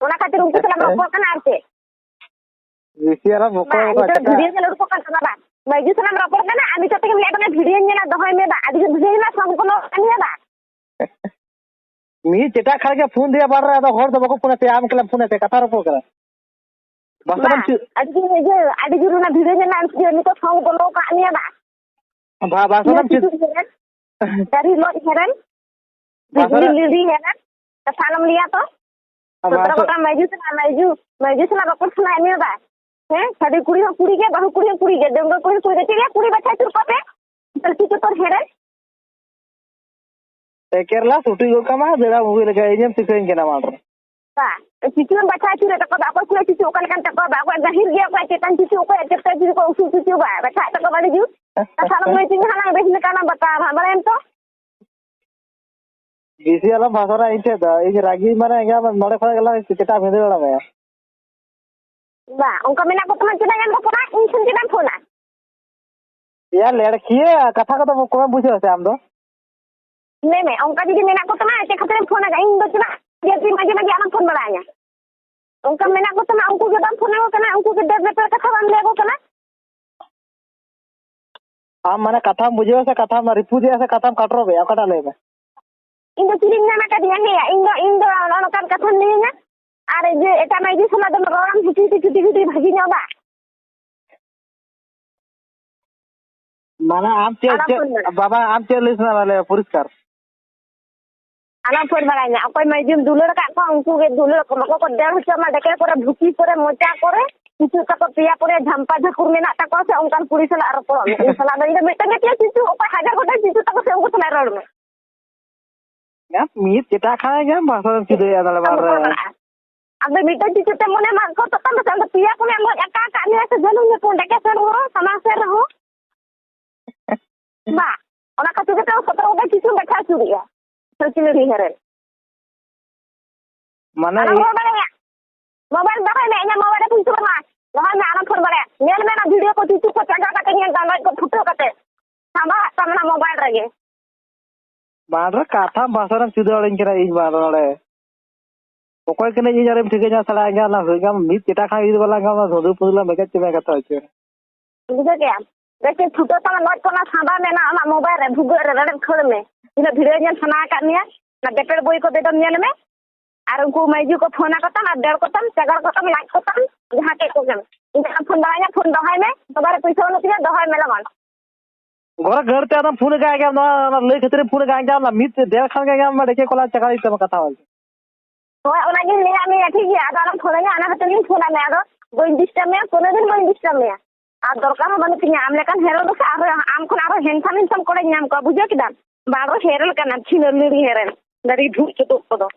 ᱚᱱᱟ ᱠᱷᱟᱹᱛᱤᱨ ᱩᱱᱠᱩ ᱥᱟᱞᱟᱜ ᱨᱚᱯᱚᱲ ᱠᱟᱱᱟ ᱟᱨ ᱪᱮᱫ ᱵᱤᱥᱤ ᱟᱨ ᱵᱚᱠᱚ ᱵᱷᱤᱰᱤᱭᱳ ᱧᱮᱞ ᱩᱰᱩᱠᱚᱜ ᱠᱟᱱ ᱛᱟᱢᱟ ᱵᱟᱝ ᱢᱟᱹᱭᱡᱩ ᱥᱟᱞᱟᱜ ᱨᱚᱯᱚᱲ ᱠᱟᱱᱟ ᱟᱨ ᱱᱤᱛᱚᱜ ᱛᱮᱜᱮ ᱞᱟᱹᱭ ᱵᱟᱝ ᱵᱷᱤᱰᱤᱭᱳ ᱧᱮᱞᱟ ᱫᱚᱦᱚᱭ ᱢᱮ ᱵᱟᱝ ᱟᱹᱰᱤ ᱵᱷᱤᱰᱤᱭᱳ ᱧᱮᱞᱟ ᱥᱚᱢᱯᱩᱨᱱᱚ ᱠᱟᱹᱢᱤᱭᱟ ᱵᱟᱝ ᱢᱤᱫ ᱪᱮᱴᱟᱜ ᱠᱷᱟᱱ ᱜᱮ ᱯᱷᱳᱱ ᱫᱤᱭᱟ ᱵᱟᱨ ᱟᱫᱚ ᱦᱚᱲ ᱫᱚ ᱵᱟᱠᱚ ᱯᱷᱳᱱ ᱟᱛᱮ ᱟᱢ ᱠᱞᱟᱵ ᱯᱷᱳᱱ ᱟᱛᱮ ᱠᱟᱛᱷᱟ ᱨᱚᱯᱚᱲ ᱠᱟᱱᱟ ᱵᱟᱝ ᱟᱹᱰᱤ ᱡᱳᱨ ᱚᱱᱟ ᱵᱷᱤᱰᱤᱭᱳ ᱧᱮᱞ ᱱᱤᱛᱚᱜ ᱥᱚᱝ ᱵᱚᱞᱚ ᱠᱟᱜ ᱢᱮᱭᱟ ᱵᱟᱝ ᱵᱟᱥᱚᱱᱟᱢ ᱪᱮᱫ dari lot heran biguri lili heran kesalam lihat toh setelah kota maju sana bakal sana ini apa tadi kuri ke bahu kuri ke donggo kuri ke kuri baca curpa pe terus itu tuh heran Kerala shooting ka mah beda movie lagi ini sikain kena malu Pak, cicu baca curpa tak apa aku cicu kan tak apa aku zahir dia aku cetan cicu aku cetan cicu aku usul cicu baca tak apa baju kesalam maju halang behin kana bata balen toh Bisi alam bahasa itu dah. Ini ragi mana enggak nolak pada kalau kita beda orang ya. Bah, ungkap mina ko teman kita yang ko pernah insun kita phone. Ya लड़की कथा कथा को कौन पूछे वैसे हम तो नहीं ungkap jadi mina ko teman cek kata phone aja ing do cina dia pi magi anak phone balanya. Ungkap mina ko teman ungku ke dalam phone ko kana ungku ke dalam kata ban le ko kana. हम माने कथा बुझे वैसे कथा में रिपू दिया से कथा काट रो बे कटा ले बे Indo ciringnya nak dia ya Indo orang kan kata ninya are je eta magi sama dom orang cuti bagi nyoba. माना आप बाबा आप लिसना वाले पुरस्कार anak phone balanya akoy maju dulur kak ko ungku ke dulur ko ko der sama deke kore bhuki kore mocha kore cicu tako pia kore jhampa jakur menak tako se ongkan pulis la arpol insala dari metang ke cicu opa hajar ko cicu tako se ungku sala rol me ya mit kita kaya bahasa sudah ya dalam bar abe mita cicu te mone mak ko tan tan pia ko me mo aka ka ni se jalu me pon deke ser ho sama ser ho ba ona ka cicu te ko to cicu baca curi ya tercuri heren mana mobile दबाई में nya mobile pun cuma दबाई में anak phone bare nyel me na video ko cicu ko caga kate nyel download ko photo kate sama sama mobile rege मारा कथा भाषा सुधा वाले करा is बार वाले ओकोय कने इ जारे ठीक है साला आगे ना होगा मित चेटा खा इद वाला का धोदु पुदला मेका चमे कथा है बुझे क्या देखे फोटो ता नोट को ना साबा में ना आमा मोबाइल रे भुगो रे रडम खोल में इन वीडियो जन सना का निया ना डेपेड बोई को बेदम नेल में आर उनको मैजू को फोन का ता डेढ़ को तम चगर को तम लाइक को तम जहां के को गम इन फोन दाया फोन दहाय में दोबारा पैसा न तिया दहाय में लगन घर ते आदम फोन का गया ना लई खतरे फोन का गया ना मित देर खान का गया मैं देखे कोला चका इतम कथा वाल होय ओना गे ले आमी ठीक है आदम फोन या आना हतनी फोन में आरो बोई डिस्टर्ब में कोनो दिन बोई डिस्टर्ब में आ दरकार बन तिया आम लेकन हेरो दो आरो आम खन आरो हेनथान सम कोड़े नाम को बुझे किदान बारो हेरल कना छिनर लिरी हेरन दरी धूप चतो